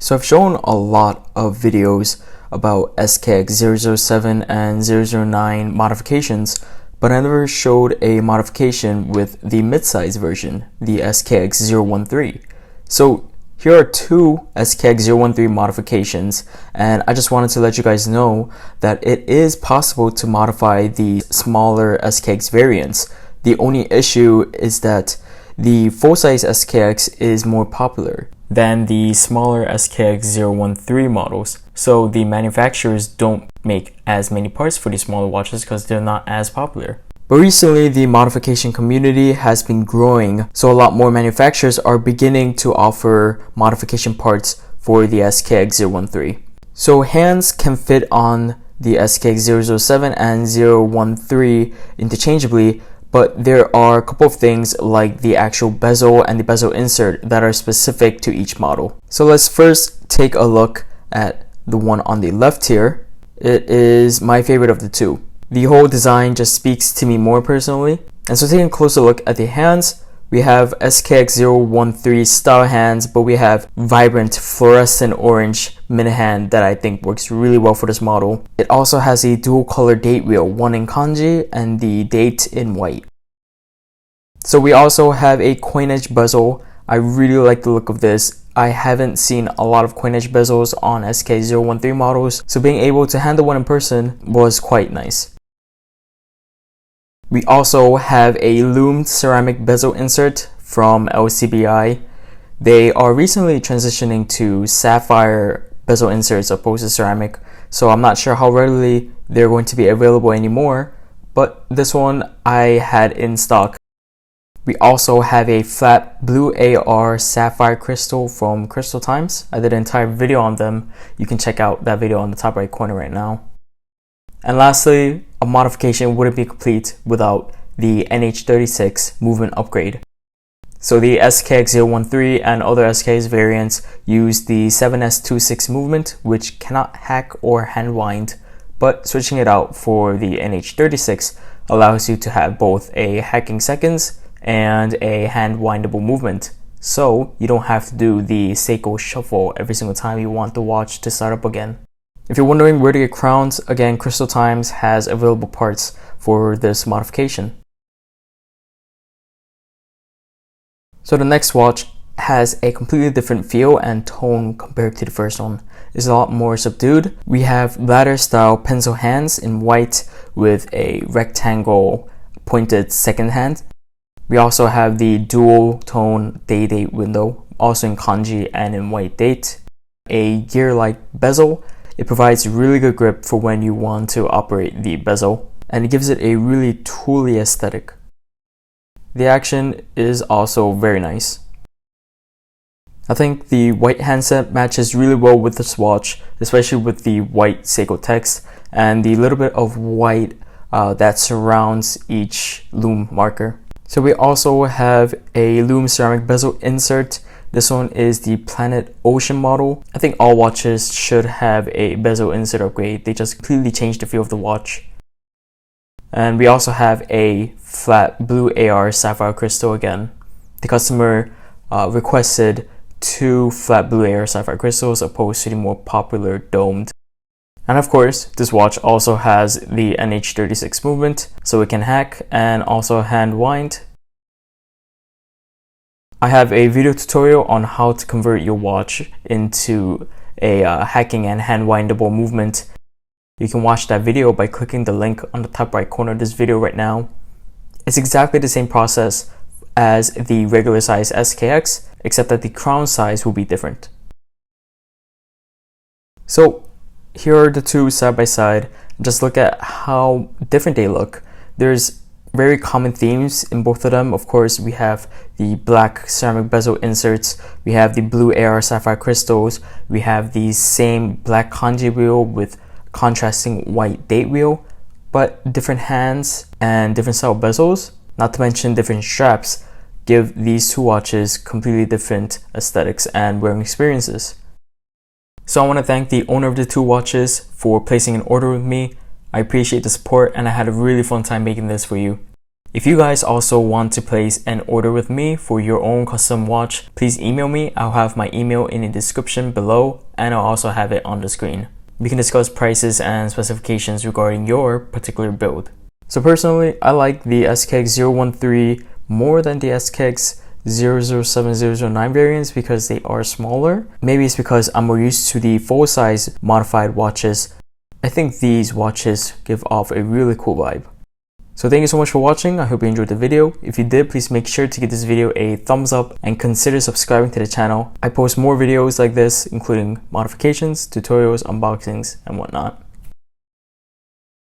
So I've shown a lot of videos about SKX007 and 009 modifications, but I never showed a modification with the mid-size version, the SKX013. So here are two SKX013 modifications, and I just wanted to let you guys know that it is possible to modify the smaller SKX variants. The only issue is that the full-size SKX is more popular than the smaller SKX013 models. So the manufacturers don't make as many parts for these smaller watches because they're not as popular. But recently, the modification community has been growing, so a lot more manufacturers are beginning to offer modification parts for the SKX013. So hands can fit on the SKX007 and 013 interchangeably, but there are a couple of things like the actual bezel and the bezel insert that are specific to each model. So let's first take a look at the one on the left here. It is my favorite of the two. The whole design just speaks to me more personally. And so taking a closer look at the hands, we have SKX013 style hands, but we have vibrant fluorescent orange mini hand that I think works really well for this model. It also has a dual color date wheel, one in kanji and the date in white. So we also have a coinage bezel. I really like the look of this. I haven't seen a lot of coinage bezels on SK013 models, so being able to handle one in person was quite nice. We also have a Loom ceramic bezel insert from LCBI. They are recently transitioning to sapphire bezel inserts opposed to ceramic, so I'm not sure how readily they're going to be available anymore, but this one I had in stock. We also have a flat blue AR Sapphire Crystal from Crystal Times. I did an entire video on them. You can check out that video on the top right corner right now. And lastly, a modification wouldn't be complete without the NH36 movement upgrade. So the SKX013 and other SKX variants use the 7S26 movement, which cannot hack or hand wind, but switching it out for the NH36 allows you to have both a hacking seconds and a hand windable movement. So you don't have to do the Seiko shuffle every single time you want the watch to start up again. If you're wondering where to get crowns, again, Crystal Times has available parts for this modification. So the next watch has a completely different feel and tone compared to the first one. It's a lot more subdued. We have ladder style pencil hands in white with a rectangle pointed second hand. We also have the dual tone day date window, also in kanji and in white date. A gear-like bezel. It provides really good grip for when you want to operate the bezel, and it gives it a really tooly aesthetic. The action is also very nice. I think the white handset matches really well with this watch, especially with the white Seiko text and the little bit of white that surrounds each Loom marker. So we also have a Loom ceramic bezel insert. This one is the Planet Ocean model. I think all watches should have a bezel insert upgrade. They just completely changed the feel of the watch. And we also have a flat blue AR Sapphire Crystal again. The customer requested two flat blue AR Sapphire Crystals opposed to the more popular domed. And of course, this watch also has the NH36 movement, so it can hack and also hand wind. I have a video tutorial on how to convert your watch into a hacking and hand windable movement. You can watch that video by clicking the link on the top right corner of this video right now. It's exactly the same process as the regular size SKX, except that the crown size will be different. So here are the two side by side. Just look at how different they look. There's very common themes in both of them. Of course, we have the black ceramic bezel inserts, we have the blue AR sapphire crystals, we have the same black kanji wheel with contrasting white date wheel, but different hands and different style bezels, not to mention different straps, give these two watches completely different aesthetics and wearing experiences. So I want to thank the owner of the two watches for placing an order with me. I appreciate the support and I had a really fun time making this for you. If you guys also want to place an order with me for your own custom watch, please email me. I'll have my email in the description below, and I'll also have it on the screen. We can discuss prices and specifications regarding your particular build. So personally, I like the SKX013 more than the SKX007, 009 variants because they are smaller. Maybe it's because I'm more used to the full-size modified watches. I think these watches give off a really cool vibe. So thank you so much for watching. I hope you enjoyed the video. If you did, please make sure to give this video a thumbs up and consider subscribing to the channel. I post more videos like this, including modifications, tutorials, unboxings, and whatnot.